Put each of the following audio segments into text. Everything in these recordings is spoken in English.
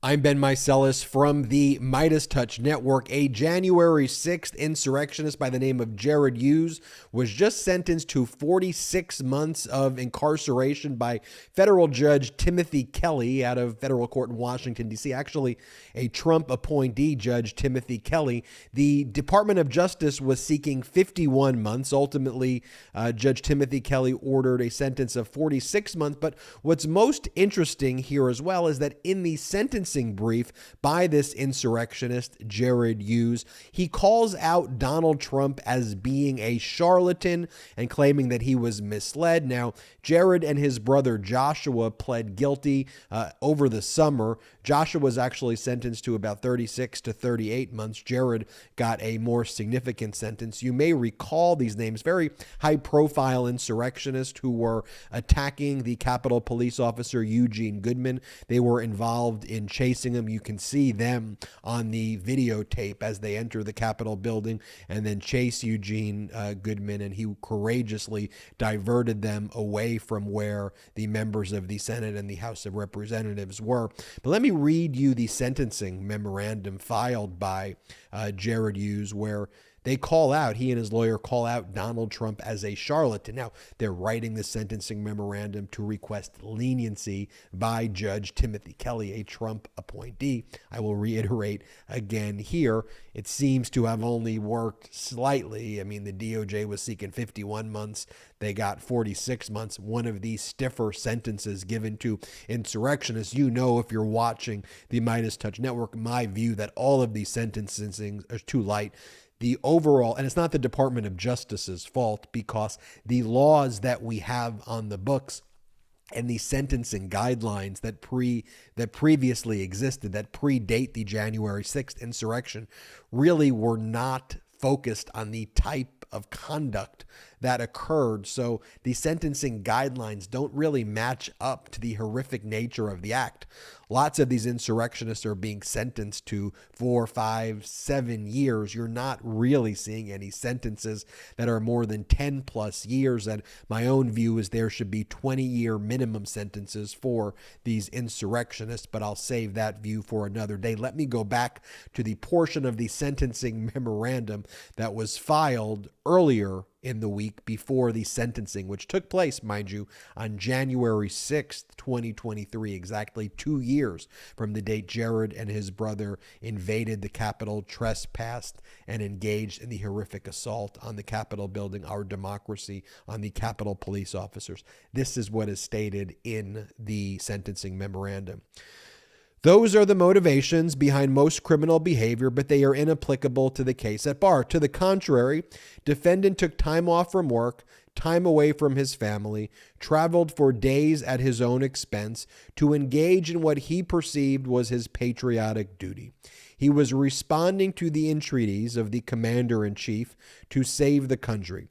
I'm Ben Meiselas from the MeidasTouch Network. A January 6th insurrectionist by the name of Jerod Hughes was just sentenced to 46 months of incarceration by federal judge Timothy Kelly out of federal court in Washington, D.C. Actually, a Trump appointee, Judge Timothy Kelly. The Department of Justice was seeking 51 months. Ultimately, Judge Timothy Kelly ordered a sentence of 46 months. But what's most interesting here as well is that in the sentencing brief by this insurrectionist, Jerod Hughes, he calls out Donald Trump as being a charlatan and claiming that he was misled. Now, Jerod and his brother Joshua pled guilty over the summer. Joshua was actually sentenced to about 36 to 38 months. Jerod got a more significant sentence. You may recall these names, very high-profile insurrectionists who were attacking the Capitol Police officer Eugene Goodman. They were involved in chasing him. You can see them on the videotape as they enter the Capitol building and then chase Eugene Goodman, and he courageously diverted them away from where the members of the Senate and the House of Representatives were. But let me read you the sentencing memorandum filed by Jerod Hughes, where he and his lawyer call out Donald Trump as a charlatan. Now, they're writing the sentencing memorandum to request leniency by Judge Timothy Kelly, a Trump appointee. I will reiterate again here, it seems to have only worked slightly. I mean, the DOJ was seeking 51 months. They got 46 months, one of the stiffer sentences given to insurrectionists. You know, if you're watching the MeidasTouch Network, my view that all of these sentencing are too light. The overall, and it's not the Department of Justice's fault, because the laws that we have on the books and the sentencing guidelines that previously existed, that predate the January 6th insurrection, really were not focused on the type of conduct that occurred. So the sentencing guidelines don't really match up to the horrific nature of the act. Lots of these insurrectionists are being sentenced to 4, 5, 7 years. You're not really seeing any sentences that are more than 10 plus years. And my own view is there should be 20-year minimum sentences for these insurrectionists, but I'll save that view for another day. Let me go back to the portion of the sentencing memorandum that was filed earlier in the week before the sentencing, which took place, mind you, on January 6th, 2023, exactly 2 years from the date Jerod and his brother invaded the Capitol, trespassed, and engaged in the horrific assault on the Capitol building, our democracy, on the Capitol police officers. This is what is stated in the sentencing memorandum. Those are the motivations behind most criminal behavior, but they are inapplicable to the case at bar. To the contrary, defendant took time off from work, time away from his family, traveled for days at his own expense to engage in what he perceived was his patriotic duty. He was responding to the entreaties of the commander-in-chief to save the country.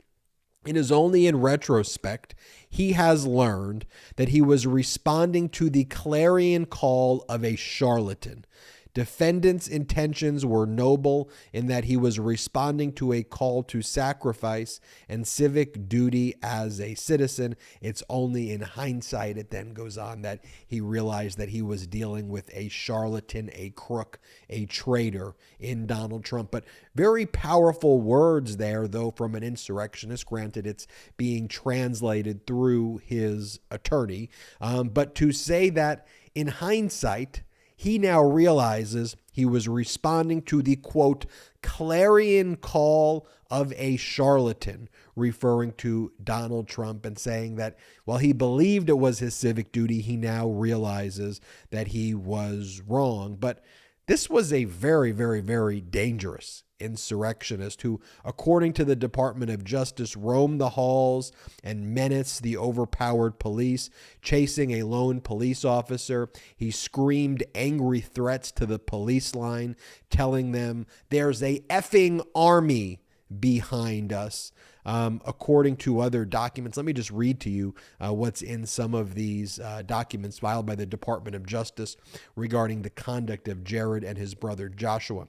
It is only in retrospect he has learned that he was responding to the clarion call of a charlatan. Defendant's intentions were noble in that he was responding to a call to sacrifice and civic duty as a citizen. It's only in hindsight, it then goes on, that he realized that he was dealing with a charlatan, a crook, a traitor in Donald Trump. But very powerful words there, though, from an insurrectionist. Granted, it's being translated through his attorney. But to say that in hindsight, he now realizes he was responding to the, quote, clarion call of a charlatan, referring to Donald Trump, and saying that while he believed it was his civic duty, he now realizes that he was wrong. But this was a very, very, very dangerous insurrectionist who, according to the Department of Justice, roamed the halls and menaced the overpowered police, chasing a lone police officer. He screamed angry threats to the police line, telling them, "There's a effing army behind us." According to other documents, let me just read to you what's in some of these documents filed by the Department of Justice regarding the conduct of Jerod and his brother Joshua.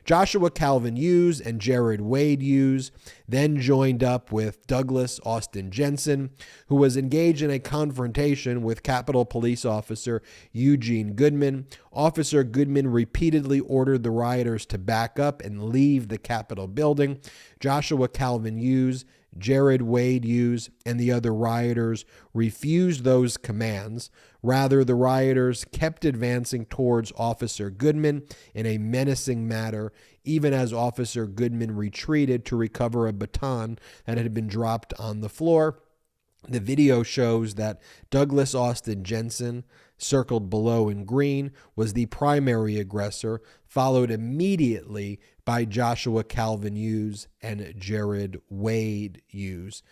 Joshua Calvin Hughes and Jerod Wade Hughes then joined up with Douglas Austin Jensen, who was engaged in a confrontation with Capitol Police Officer Eugene Goodman. Officer Goodman repeatedly ordered the rioters to back up and leave the Capitol building. Joshua Calvin Hughes, Jerod Wade Hughes, and the other rioters refused those commands. Rather, the rioters kept advancing towards Officer Goodman in a menacing manner, even as Officer Goodman retreated to recover a baton that had been dropped on the floor. The video shows that Douglas Austin Jensen, circled below in green, was the primary aggressor, followed immediately by Joshua Calvin Hughes and Jerod Wade Hughes.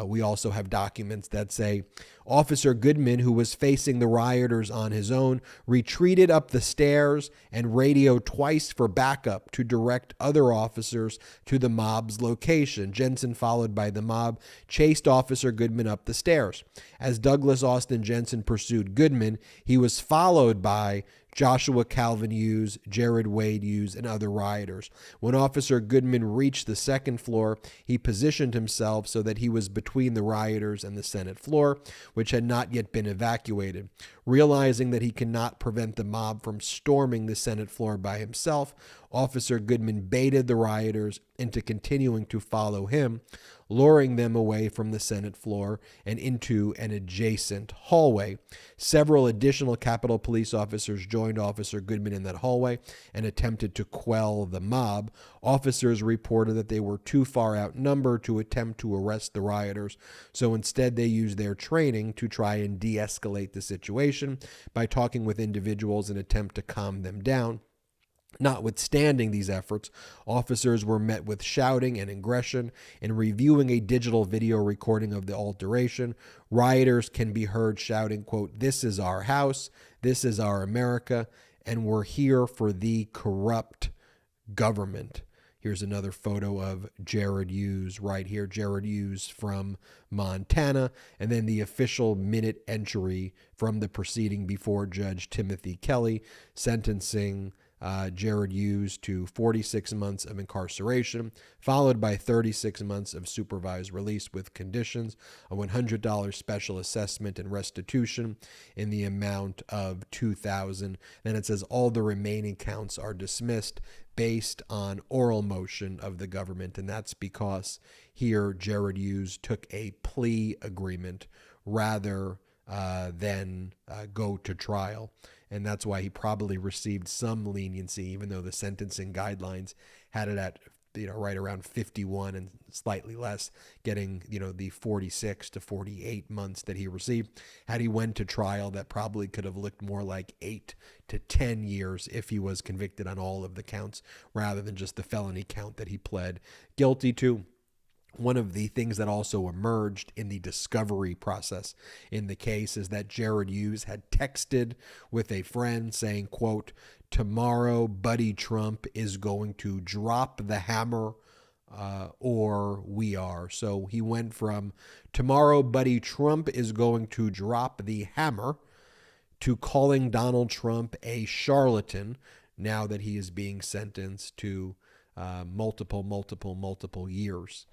We also have documents that say Officer Goodman, who was facing the rioters on his own, retreated up the stairs and radioed twice for backup to direct other officers to the mob's location. Jensen, followed by the mob, chased Officer Goodman up the stairs. As Douglas Austin Jensen pursued Goodman, he was followed by Joshua Calvin Hughes, Jerod Wade Hughes, and other rioters. When Officer Goodman reached the second floor, he positioned himself so that he was between the rioters and the Senate floor, which had not yet been evacuated. Realizing that he cannot prevent the mob from storming the Senate floor by himself, Officer Goodman baited the rioters into continuing to follow him, luring them away from the Senate floor and into an adjacent hallway. Several additional Capitol Police officers joined Officer Goodman in that hallway and attempted to quell the mob. Officers reported that they were too far outnumbered to attempt to arrest the rioters, so instead they used their training to try and de-escalate the situation by talking with individuals in an attempt to calm them down. Notwithstanding these efforts, officers were met with shouting and aggression. In reviewing a digital video recording of the alteration, rioters can be heard shouting, quote, "This is our house, this is our America, and we're here for the corrupt government." Here's another photo of Jerod Hughes right here. Jerod Hughes from Montana, and then the official minute entry from the proceeding before Judge Timothy Kelly, sentencing Jerod Hughes to 46 months of incarceration, followed by 36 months of supervised release with conditions, a $100 special assessment and restitution in the amount of $2,000. Then it says all the remaining counts are dismissed based on oral motion of the government, and that's because here Jerod Hughes took a plea agreement rather than go to trial. And that's why he probably received some leniency, even though the sentencing guidelines had it at, right around 51 and slightly less, getting, the 46 to 48 months that he received. Had he went to trial, that probably could have looked more like 8 to 10 years if he was convicted on all of the counts, rather than just the felony count that he pled guilty to. One of the things that also emerged in the discovery process in the case is that Jerod Hughes had texted with a friend saying, quote, "Tomorrow, Buddy Trump is going to drop the hammer or we are." So he went from "Tomorrow, Buddy Trump is going to drop the hammer" to calling Donald Trump a charlatan now that he is being sentenced to multiple years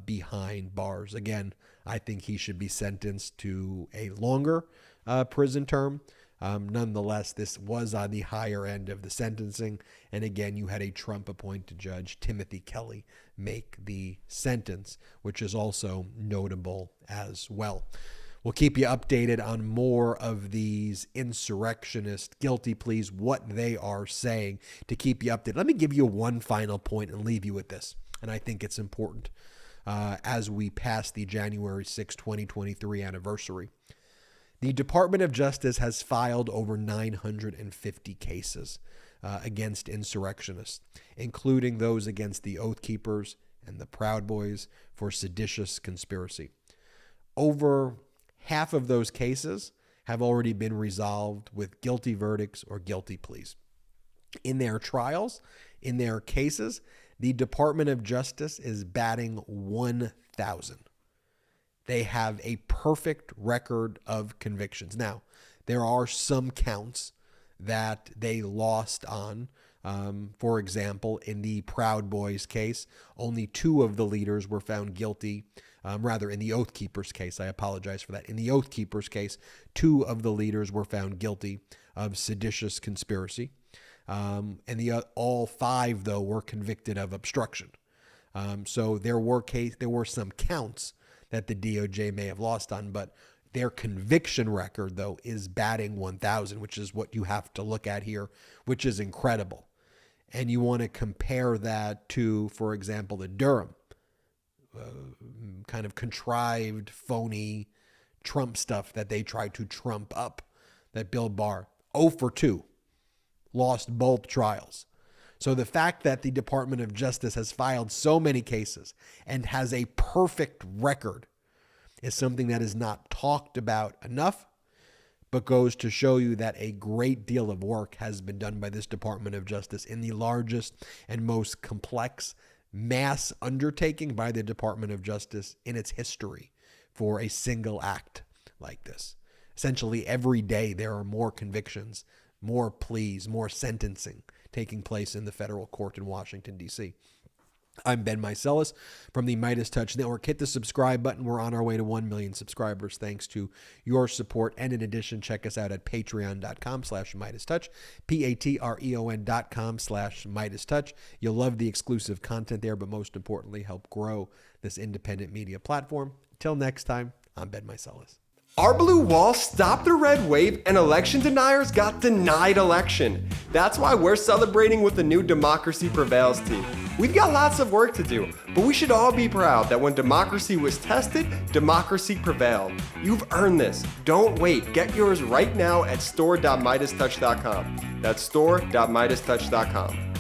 behind bars. Again, I think he should be sentenced to a longer prison term. Nonetheless, this was on the higher end of the sentencing. And again, you had a Trump-appointed judge, Timothy Kelly, make the sentence, which is also notable as well. We'll keep you updated on more of these insurrectionist guilty pleas, what they are saying, to keep you updated. Let me give you one final point and leave you with this. And I think it's important as we pass the January 6, 2023 anniversary. The Department of Justice has filed over 950 cases against insurrectionists, including those against the Oath Keepers and the Proud Boys for seditious conspiracy. Over half of those cases have already been resolved with guilty verdicts or guilty pleas. In their trials, in their cases, the Department of Justice is batting 1,000. They have a perfect record of convictions. Now, there are some counts that they lost on. For example, in the Proud Boys case, only 2 of the leaders were found guilty. In the Oath Keepers case, I apologize for that. In the Oath Keepers case, 2 of the leaders were found guilty of seditious conspiracy. All 5, though, were convicted of obstruction. So there were some counts that the DOJ may have lost on, but their conviction record, though, is batting 1,000, which is what you have to look at here, which is incredible. And you want to compare that to, for example, the Durham kind of contrived, phony Trump stuff that they tried to trump up, that Bill Barr, 0 for 2, lost both trials. So the fact that the Department of Justice has filed so many cases and has a perfect record is something that is not talked about enough, but goes to show you that a great deal of work has been done by this Department of Justice in the largest and most complex mass undertaking by the Department of Justice in its history for a single act like this. Essentially, every day there are more convictions, more pleas, more sentencing taking place in the federal court in Washington, D.C. I'm Ben Meiselas from the MeidasTouch Network. Hit the subscribe button. We're on our way to 1 million subscribers thanks to your support. And in addition, check us out at patreon.com/MeidasTouch, patreon.com/MeidasTouch. You'll love the exclusive content there, but most importantly, help grow this independent media platform. Till next time, I'm Ben Meiselas. Our blue wall stopped the red wave and election deniers got denied election. That's why we're celebrating with the new Democracy Prevails team. We've got lots of work to do, but we should all be proud that when democracy was tested, democracy prevailed. You've earned this. Don't wait. Get yours right now at store.meidastouch.com. That's store.meidastouch.com.